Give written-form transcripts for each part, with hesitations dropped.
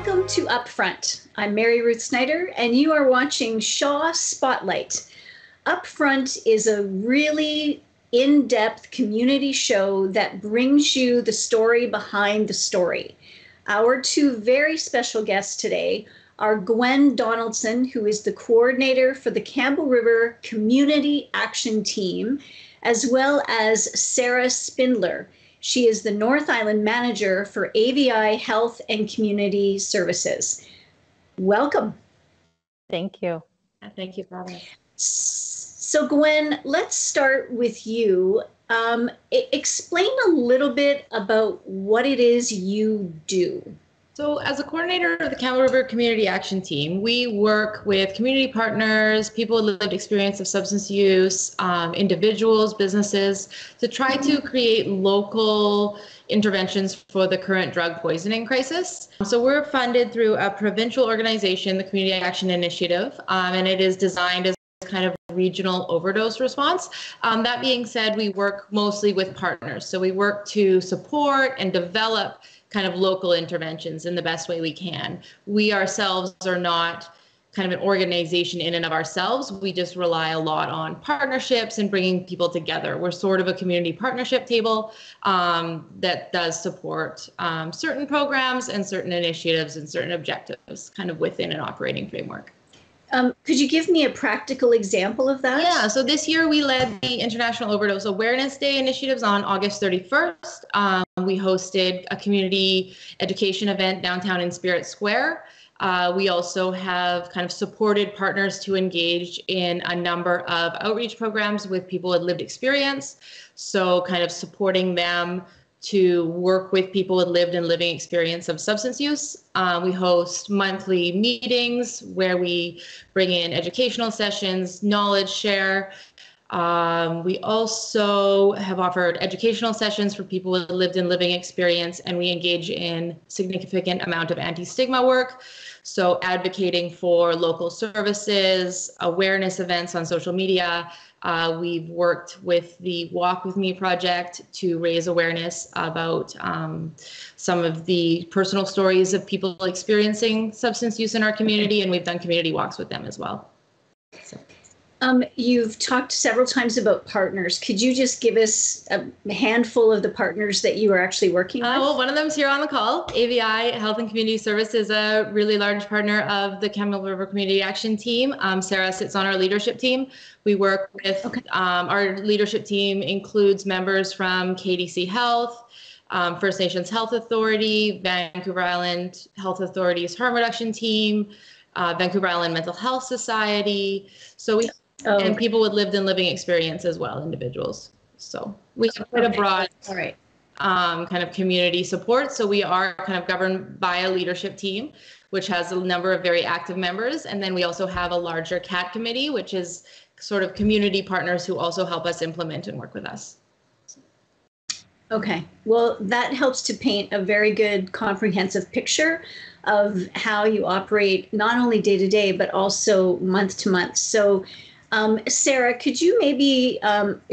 Welcome to Upfront. I'm Mary Ruth Snyder, and you are watching Shaw Spotlight. Upfront is a really in-depth community show that brings you the story behind the story. Our two very special guests today are Gwen Donaldson, who is the coordinator for the Campbell River Community Action Team, as well as Sarah Spindler. She is the North Island manager for AVI Health and Community Services. Welcome. Thank you. Thank you for having us. So Gwen, let's start with you. Explain a little bit about what it is you do. So as a coordinator of the Campbell River Community Action Team, we work with community partners, people with lived experience of substance use, individuals, businesses, to try to create local interventions for the current drug poisoning crisis. So we're funded through a provincial organization, the Community Action Initiative, and it is designed as kind of regional overdose response. That being said, we work mostly with partners. So we work to support and develop kind of local interventions in the best way we can. We ourselves are not kind of an organization in and of ourselves. We just rely a lot on partnerships and bringing people together. We're sort of a community partnership table that does support certain programs and certain initiatives and certain objectives kind of within an operating framework. Could you give me a practical example of that? Yeah, so this year we led the International Overdose Awareness Day initiatives on August 31st. We hosted a community education event downtown in Spirit Square. We also have kind of supported partners to engage in a number of outreach programs with people with lived experience. So kind of supporting them to work with people with lived and living experience of substance use. We host monthly meetings where we bring in educational sessions, knowledge share. We also have offered educational sessions for people with lived and living experience, and we engage in significant amount of anti-stigma work. So advocating for local services, awareness events on social media. We've worked with the Walk With Me project to raise awareness about some of the personal stories of people experiencing substance use in our community, and we've done community walks with them as well. So. You've talked several times about partners. Could you just give us a handful of the partners that you are actually working with? Well, one of them is here on the call. AVI Health and Community Service is a really large partner of the Campbell River Community Action Team. Sarah sits on our leadership team. We work with, our leadership team includes members from KDC Health, First Nations Health Authority, Vancouver Island Health Authority's Harm Reduction Team, Vancouver Island Mental Health Society. So we and people with lived and living experience as well, individuals. So we have quite a broad kind of community support. So we are kind of governed by a leadership team, which has a number of very active members. And then we also have a larger CAT committee, which is sort of community partners who also help us implement and work with us. Okay, well, that helps to paint a very good comprehensive picture of how you operate not only day to day, but also month to month. So Sarah, could you maybe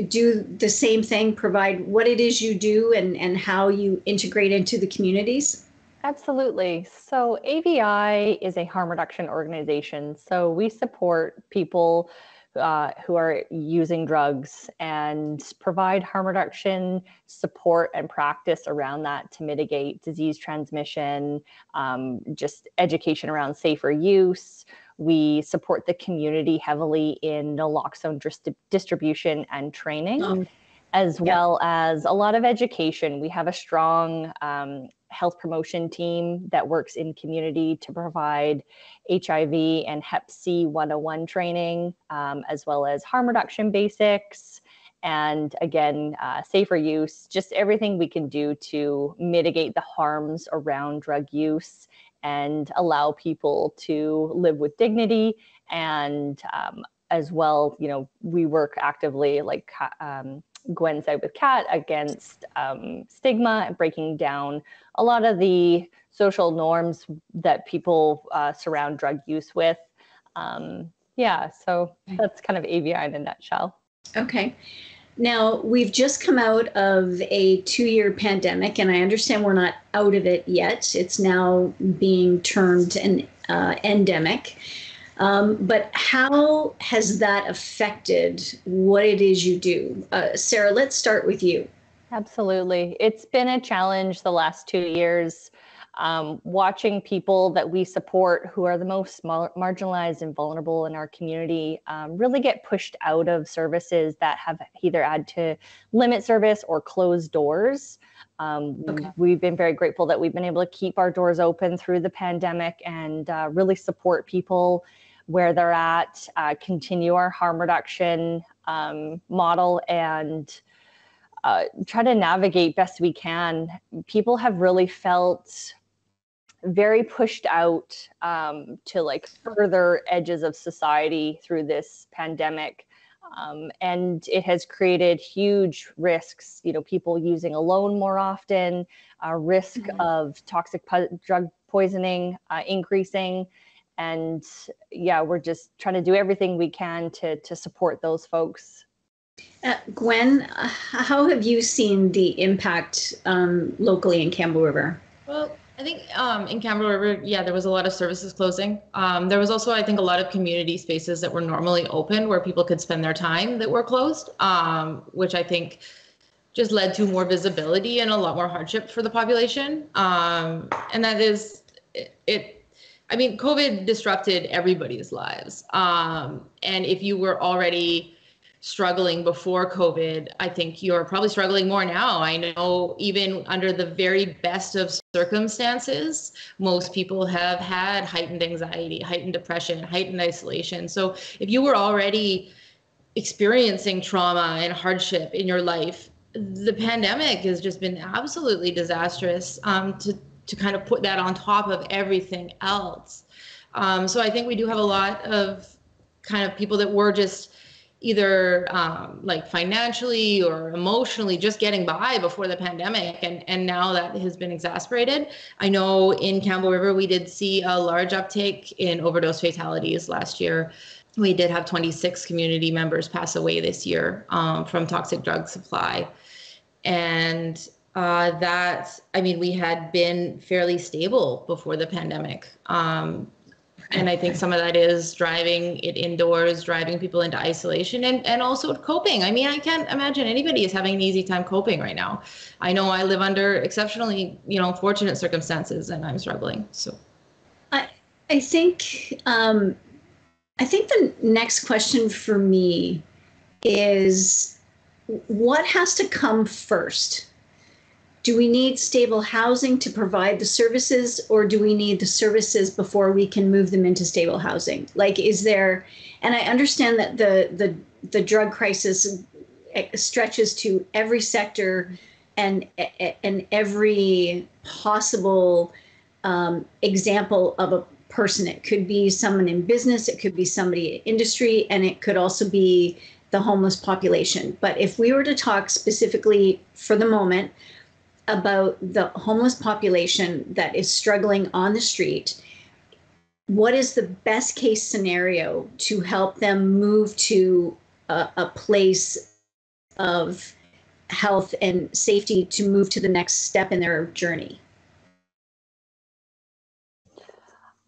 do the same thing, provide what it is you do and how you integrate into the communities? Absolutely. So AVI is a harm reduction organization. So we support people who are using drugs and provide harm reduction support and practice around that to mitigate disease transmission, just education around safer use. We support the community heavily in naloxone distribution and training, as well as a lot of education. We have a strong health promotion team that works in community to provide HIV and Hep C 101 training, as well as harm reduction basics. And again, safer use, just everything we can do to mitigate the harms around drug use and allow people to live with dignity. And as well, you know, we work actively, like Gwen said with CAT, against stigma and breaking down a lot of the social norms that people surround drug use with. Yeah, so that's kind of AVI in a nutshell. Okay. Now, we've just come out of a 2-year pandemic, and I understand we're not out of it yet. It's now being termed an endemic. But how has that affected what it is you do? Sarah, let's start with you. Absolutely. It's been a challenge the last 2 years, watching people that we support who are the most marginalized and vulnerable in our community really get pushed out of services that have either had to limit service or close doors. We've been very grateful that we've been able to keep our doors open through the pandemic and really support people where they're at, continue our harm reduction model, and try to navigate best we can. People have really felt very pushed out to like further edges of society through this pandemic. And it has created huge risks, people using alone more often, risk of toxic drug poisoning increasing. And yeah, we're just trying to do everything we can to support those folks. Gwen, how have you seen the impact locally in Campbell River? Well, I think in Campbell River, there was a lot of services closing. There was also, I think, a lot of community spaces that were normally open where people could spend their time that were closed, which I think just led to more visibility and a lot more hardship for the population. And that is, COVID disrupted everybody's lives. And if you were already struggling before COVID, I think you're probably struggling more now. I know even under the very best of circumstances, most people have had heightened anxiety, heightened depression, heightened isolation. So if you were already experiencing trauma and hardship in your life, the pandemic has just been absolutely disastrous to kind of put that on top of everything else. So I think we do have a lot of kind of people that were just either like financially or emotionally just getting by before the pandemic, and now that has been exacerbated. I know in Campbell River we did see a large uptake in overdose fatalities last year. We did have 26 community members pass away this year from toxic drug supply, and we had been fairly stable before the pandemic. And I think some of that is driving it indoors, driving people into isolation, and also coping. I can't imagine anybody is having an easy time coping right now. I know I live under exceptionally, fortunate circumstances, and I'm struggling. So, I think the next question for me is, what has to come first? Do we need stable housing to provide the services, or do we need the services before we can move them into stable housing? Like, is there, and I understand that the drug crisis stretches to every sector and every possible example of a person. It could be someone in business, it could be somebody in industry, and it could also be the homeless population. But if we were to talk specifically for the moment about the homeless population that is struggling on the street, what is the best case scenario to help them move to a place of health and safety to move to the next step in their journey?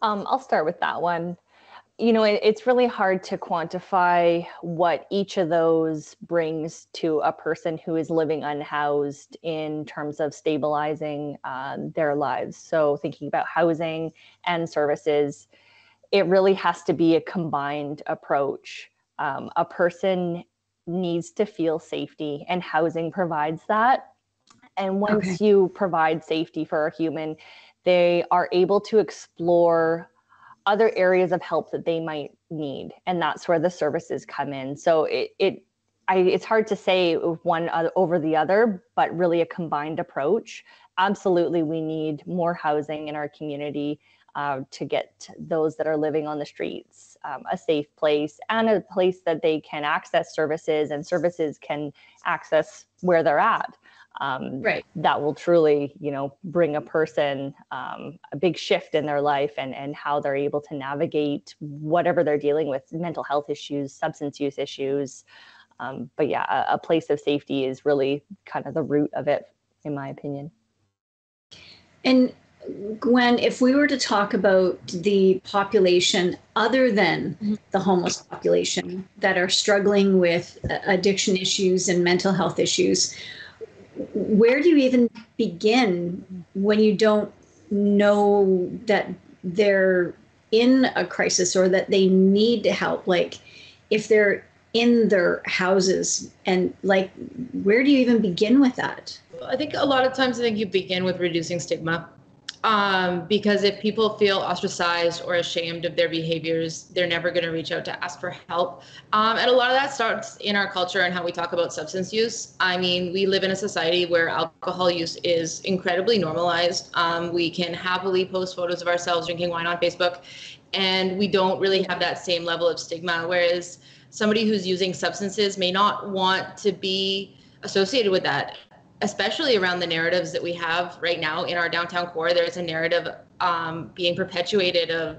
I'll start with that one. It's really hard to quantify what each of those brings to a person who is living unhoused in terms of stabilizing their lives. So thinking about housing and services, it really has to be a combined approach. A person needs to feel safety, and housing provides that. And once you provide safety for a human, they are able to explore other areas of help that they might need. And that's where the services come in. So it's hard to say one over the other, but really a combined approach. Absolutely, we need more housing in our community to get those that are living on the streets a safe place, and a place that they can access services, and services can access where they're at. Right. That will truly, bring a person a big shift in their life and how they're able to navigate whatever they're dealing with, mental health issues, substance use issues. But yeah, a place of safety is really kind of the root of it, in my opinion. And Gwen, if we were to talk about the population other than the homeless population that are struggling with addiction issues and mental health issues, where do you even begin when you don't know that they're in a crisis or that they need help? Like if they're in their houses, and like, where do you even begin with that? I think a lot of times you begin with reducing stigma. Because if people feel ostracized or ashamed of their behaviors, they're never going to reach out to ask for help. And a lot of that starts in our culture and how we talk about substance use. I mean, we live in a society where alcohol use is incredibly normalized. We can happily post photos of ourselves drinking wine on Facebook, and we don't really have that same level of stigma. Whereas somebody who's using substances may not want to be associated with that, especially around the narratives that we have right now in our downtown core. There's a narrative being perpetuated of,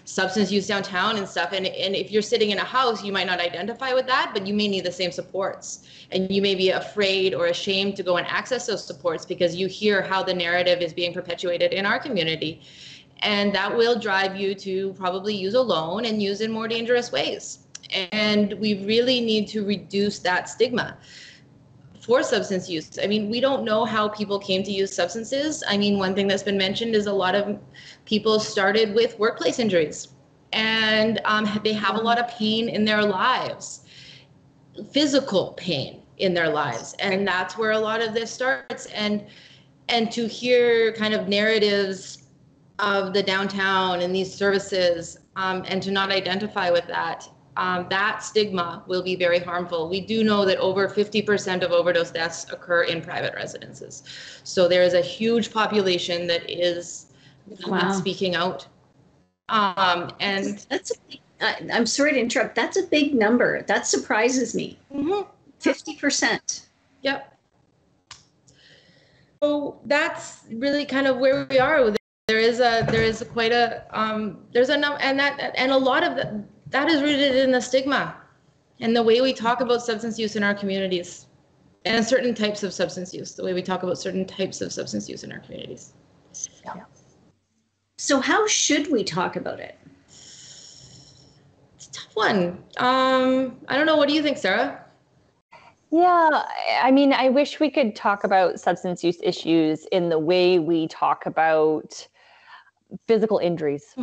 substance use downtown and stuff. And if you're sitting in a house, you might not identify with that, but you may need the same supports. And you may be afraid or ashamed to go and access those supports because you hear how the narrative is being perpetuated in our community. And that will drive you to probably use alone and use in more dangerous ways. And we really need to reduce that stigma for substance use. I mean, we don't know how people came to use substances. I mean, one thing that's been mentioned is a lot of people started with workplace injuries, and they have a lot of pain in their lives, physical pain in their lives. And that's where a lot of this starts. And to hear kind of narratives of the downtown and these services, and to not identify with that, that stigma will be very harmful. We do know that over 50% of overdose deaths occur in private residences. So there is a huge population that is not speaking out. And I'm sorry to interrupt. That's a big number. That surprises me. 50%. Yep. So that's really kind of where we are. There's a number, and a lot of that is rooted in the stigma and the way we talk about substance use in our communities, and certain types of substance use, the way we talk about certain types of substance use in our communities. Yeah. So how should we talk about it? It's a tough one. I don't know. What do you think, Sarah? Yeah, I mean, I wish we could talk about substance use issues in the way we talk about physical injuries.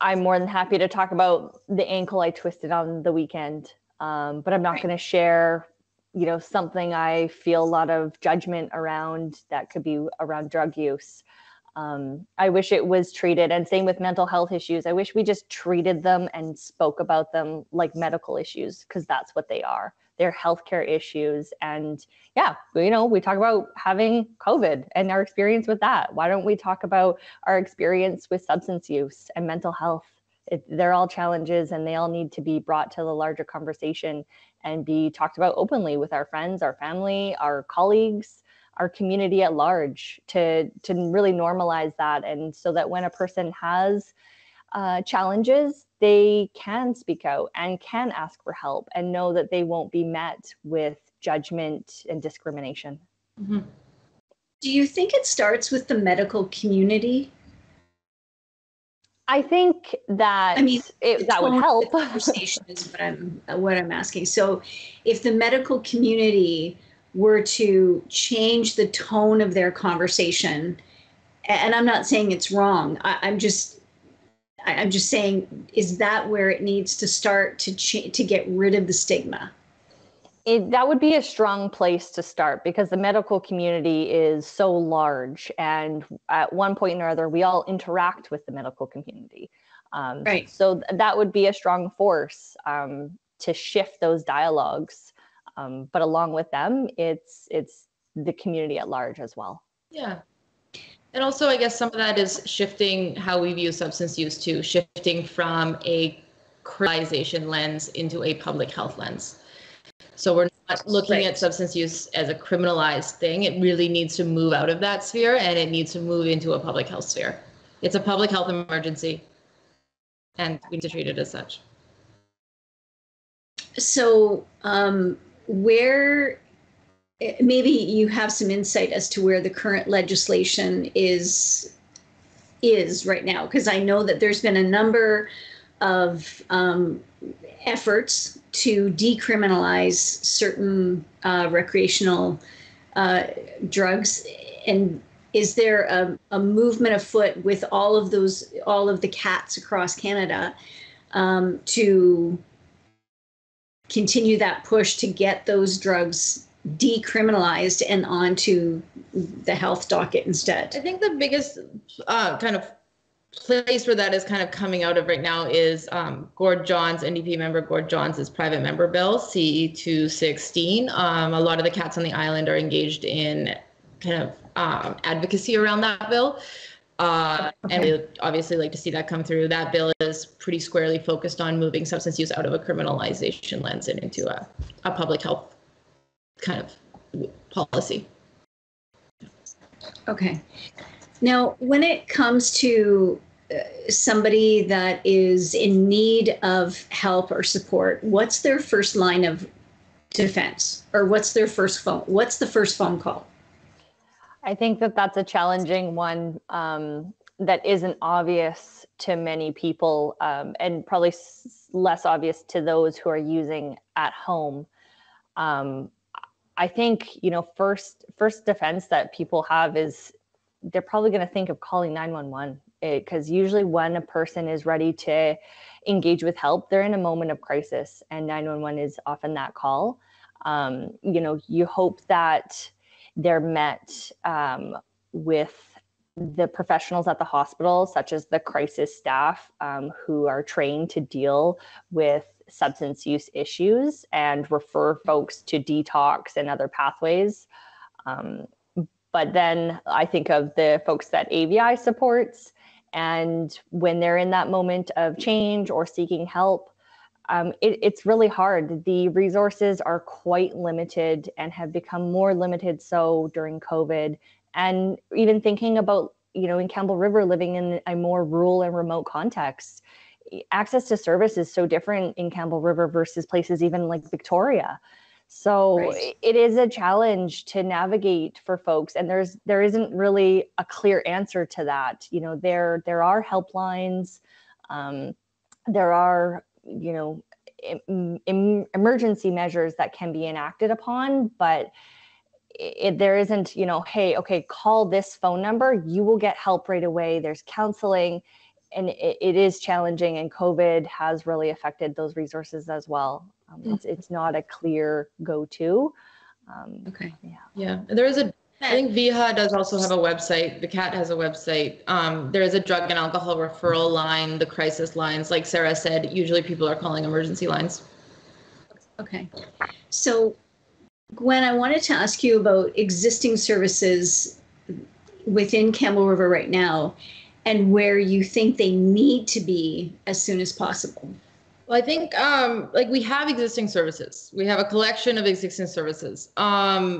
I'm more than happy to talk about the ankle I twisted on the weekend, but I'm not going to share, something I feel a lot of judgment around that could be around drug use. I wish it was treated, and same with mental health issues. I wish we just treated them and spoke about them like medical issues, because that's what they are. They're healthcare issues. And yeah, we talk about having COVID and our experience with that. Why don't we talk about our experience with substance use and mental health? They're all challenges, and they all need to be brought to the larger conversation and be talked about openly with our friends, our family, our colleagues, our community at large, to really normalize that. And so that when a person has challenges, they can speak out and can ask for help and know that they won't be met with judgment and discrimination. Do you think it starts with the medical community? I think that that would help. The conversation is what I'm asking. So if the medical community were to change the tone of their conversation, and I'm not saying it's wrong, I'm just saying, is that where it needs to start to get rid of the stigma? That would be a strong place to start, because the medical community is so large, and at one point or other, we all interact with the medical community. Right. So that would be a strong force to shift those dialogues. But along with them, it's the community at large as well. Yeah. And also, I guess some of that is shifting how we view substance use too, shifting from a criminalization lens into a public health lens. So we're not looking at substance use as a criminalized thing. It really needs to move out of that sphere, and it needs to move into a public health sphere. It's a public health emergency, and we need to treat it as such. So where, maybe you have some insight as to where the current legislation is right now, because I know that there's been a number of efforts to decriminalize certain recreational drugs. And is there a movement afoot with all of the cats across Canada to continue that push to get those drugs decriminalized and onto the health docket instead? I think the biggest kind of place where that is kind of coming out of right now is Gord John's, NDP member Gord John's private member bill, C216. A lot of the cats on the island are engaged in kind of advocacy around that bill. And we obviously like to see that come through. That bill is pretty squarely focused on moving substance use out of a criminalization lens and into a public health kind of policy. Okay. Now, when it comes to somebody that is in need of help or support, what's their first line of defense, or what's the first phone call? I think that that's a challenging one that isn't obvious to many people, and probably less obvious to those who are using at home. I think, first defense that people have is they're probably going to think of calling 911, because usually when a person is ready to engage with help, they're in a moment of crisis, and 911 is often that call. You hope that they're met with the professionals at the hospital, such as the crisis staff, who are trained to deal with substance use issues and refer folks to detox and other pathways. But then I think of the folks that AVI supports, and when they're in that moment of change or seeking help, it's really hard. The resources are quite limited and have become more limited so during COVID. And even thinking about, in Campbell River, living in a more rural and remote context, access to service is so different in Campbell River versus places even like Victoria. So right. It is a challenge to navigate for folks, and there isn't really a clear answer to that. There are helplines, there are emergency measures that can be enacted upon, but there isn't hey, okay, call this phone number, you will get help right away. There's counseling, and it is challenging, and COVID has really affected those resources as well. It's not a clear go-to. Okay. Yeah. There is I think VIHA does also have a website. The CAT has a website. There is a drug and alcohol referral line, the crisis lines. Like Sarah said, usually people are calling emergency lines. Okay. So, Gwen, I wanted to ask you about existing services within Campbell River right now and where you think they need to be as soon as possible. Well, I think we have existing services. We have a collection of existing services.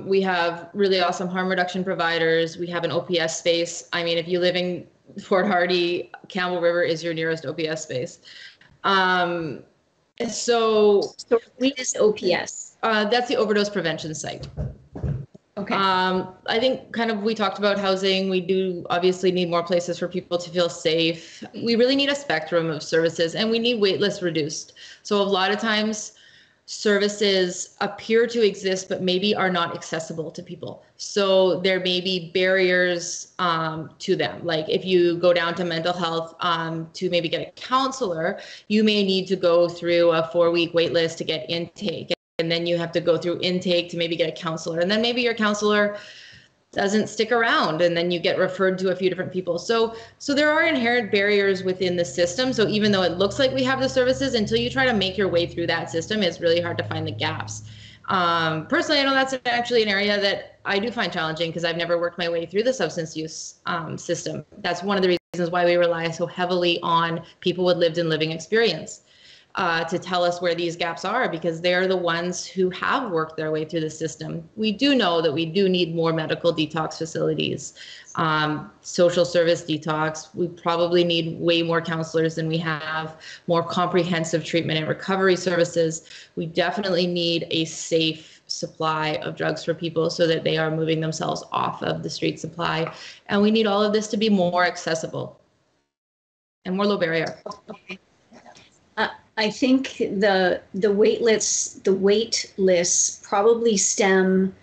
We have really awesome harm reduction providers. We have an OPS space. I mean, if you live in Fort Hardy, Campbell River is your nearest OPS space. So what is OPS? That's the overdose prevention site. Okay. I think we talked about housing. We do obviously need more places for people to feel safe. We really need a spectrum of services, and we need wait lists reduced. So a lot of times services appear to exist, but maybe are not accessible to people. So there may be barriers to them. Like if you go down to mental health to maybe get a counselor, you may need to go through a 4-week wait list to get intake. And then you have to go through intake to maybe get a counselor. And then maybe your counselor doesn't stick around, and then you get referred to a few different people. So there are inherent barriers within the system. So even though it looks like we have the services, until you try to make your way through that system, it's really hard to find the gaps. Personally, I know that's actually an area that I do find challenging because I've never worked my way through the substance use system. That's one of the reasons why we rely so heavily on people with lived and living experience. to tell us where these gaps are, because they're the ones who have worked their way through the system. We do know that we do need more medical detox facilities, social service detox. We probably need way more counselors than we have, more comprehensive treatment and recovery services. We definitely need a safe supply of drugs for people so that they are moving themselves off of the street supply. And we need all of this to be more accessible and more low barrier. I think the wait lists probably stem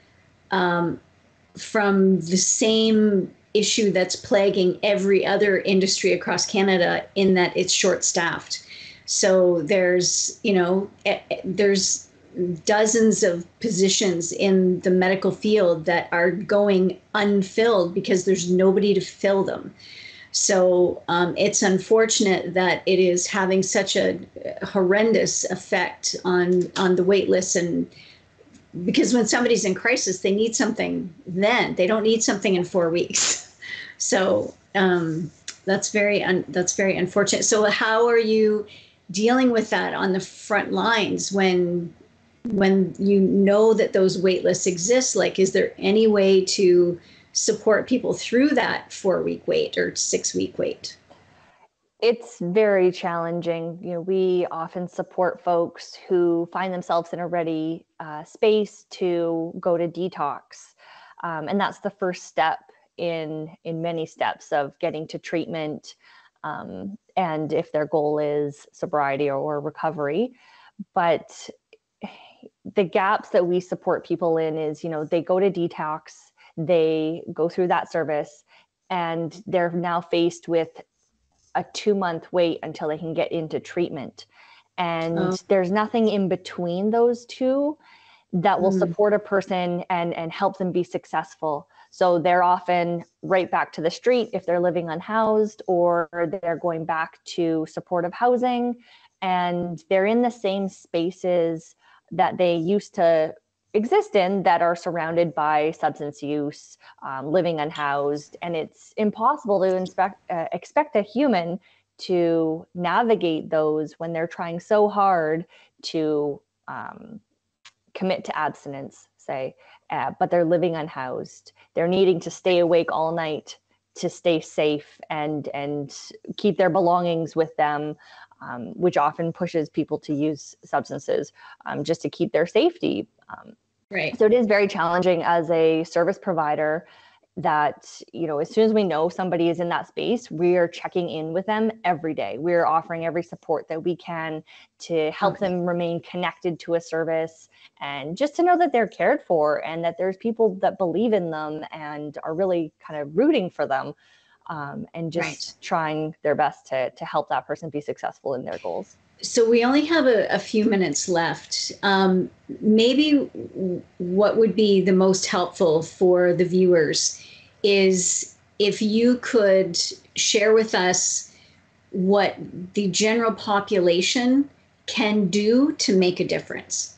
from the same issue that's plaguing every other industry across Canada, in that it's short-staffed. So there's dozens of positions in the medical field that are going unfilled because there's nobody to fill them. So it's unfortunate that it is having such a horrendous effect on the wait lists, and because when somebody's in crisis, they need something then. They don't need something in 4 weeks. So that's very unfortunate. So how are you dealing with that on the front lines when you know that those wait lists exist? Like, is there any way to support people through that 4-week wait or 6-week wait? It's very challenging. We often support folks who find themselves in a ready space to go to detox. And that's the first step in many steps of getting to treatment. And if their goal is sobriety or recovery. But the gaps that we support people in is, they go to detox, they go through that service, and they're now faced with a 2-month wait until they can get into treatment. And there's nothing in between those two that will support a person and help them be successful. So they're often right back to the street if they're living unhoused, or they're going back to supportive housing, and they're in the same spaces that they used to exist in that are surrounded by substance use, living unhoused. And it's impossible to expect a human to navigate those when they're trying so hard to commit to abstinence, say, but they're living unhoused. They're needing to stay awake all night to stay safe and keep their belongings with them, which often pushes people to use substances just to keep their safety. Right. So it is very challenging as a service provider that, as soon as we know somebody is in that space, we are checking in with them every day. We're offering every support that we can to help them remain connected to a service, and just to know that they're cared for and that there's people that believe in them and are really kind of rooting for them, and just trying their best to help that person be successful in their goals. So we only have a few minutes left. Maybe what would be the most helpful for the viewers is if you could share with us what the general population can do to make a difference.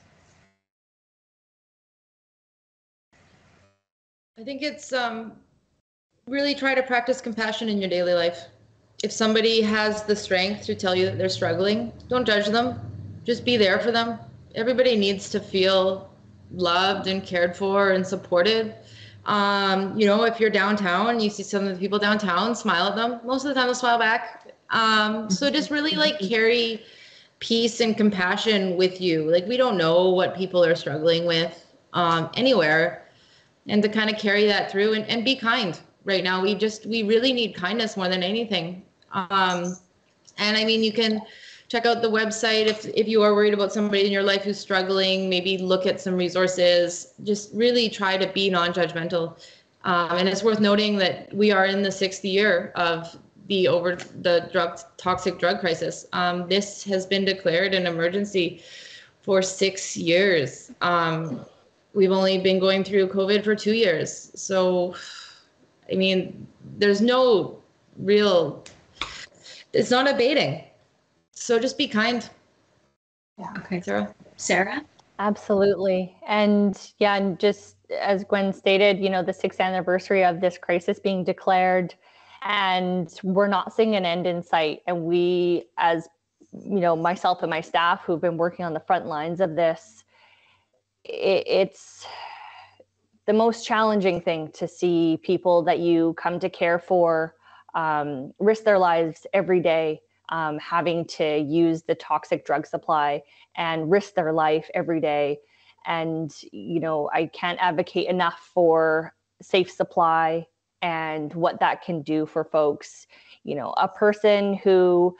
I think it's really try to practice compassion in your daily life. If somebody has the strength to tell you that they're struggling, don't judge them. Just be there for them. Everybody needs to feel loved and cared for and supported. If you're downtown, you see some of the people downtown, smile at them. Most of the time they'll smile back. So just really carry peace and compassion with you. We don't know what people are struggling with anywhere. And to kind of carry that through and be kind. Right now, we really need kindness more than anything. And I mean, you can check out the website if you are worried about somebody in your life who's struggling, maybe look at some resources, just really try to be non-judgmental. And it's worth noting that we are in the 6th year of the toxic drug crisis. This has been declared an emergency for 6 years. We've only been going through COVID for 2 years. So, I mean, there's no it's not abating. So just be kind. Yeah. Okay. Sarah? Absolutely. And just as Gwen stated, the 6th anniversary of this crisis being declared, and we're not seeing an end in sight. And we, as myself and my staff who've been working on the front lines of this, it's the most challenging thing to see people that you come to care for risk their lives every day, having to use the toxic drug supply and risk their life every day. And, I can't advocate enough for safe supply and what that can do for folks. A person who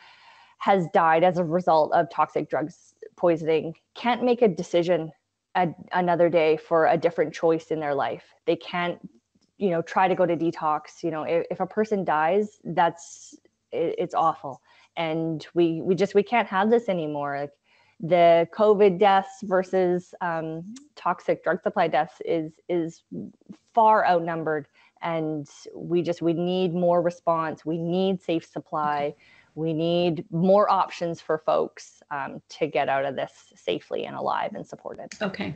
has died as a result of toxic drugs poisoning can't make a decision another day for a different choice in their life. They can't, try to go to detox. If a person dies, it's awful. And we can't have this anymore. Like, the COVID deaths versus toxic drug supply deaths is far outnumbered. And we need more response. We need safe supply. We need more options for folks to get out of this safely and alive and supported. Okay.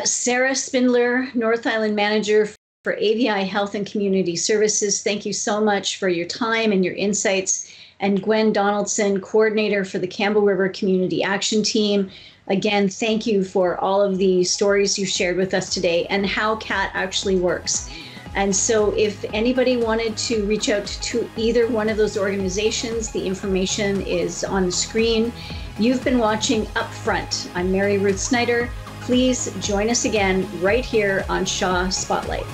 Sarah Spindler, North Island Manager for AVI Health and Community Services, thank you so much for your time and your insights. And Gwen Donaldson, Coordinator for the Campbell River Community Action Team. Again, thank you for all of the stories you shared with us today and how CAT actually works. And so if anybody wanted to reach out to either one of those organizations, the information is on the screen. You've been watching Upfront. I'm Mary Ruth Snyder. Please join us again right here on Shaw Spotlight.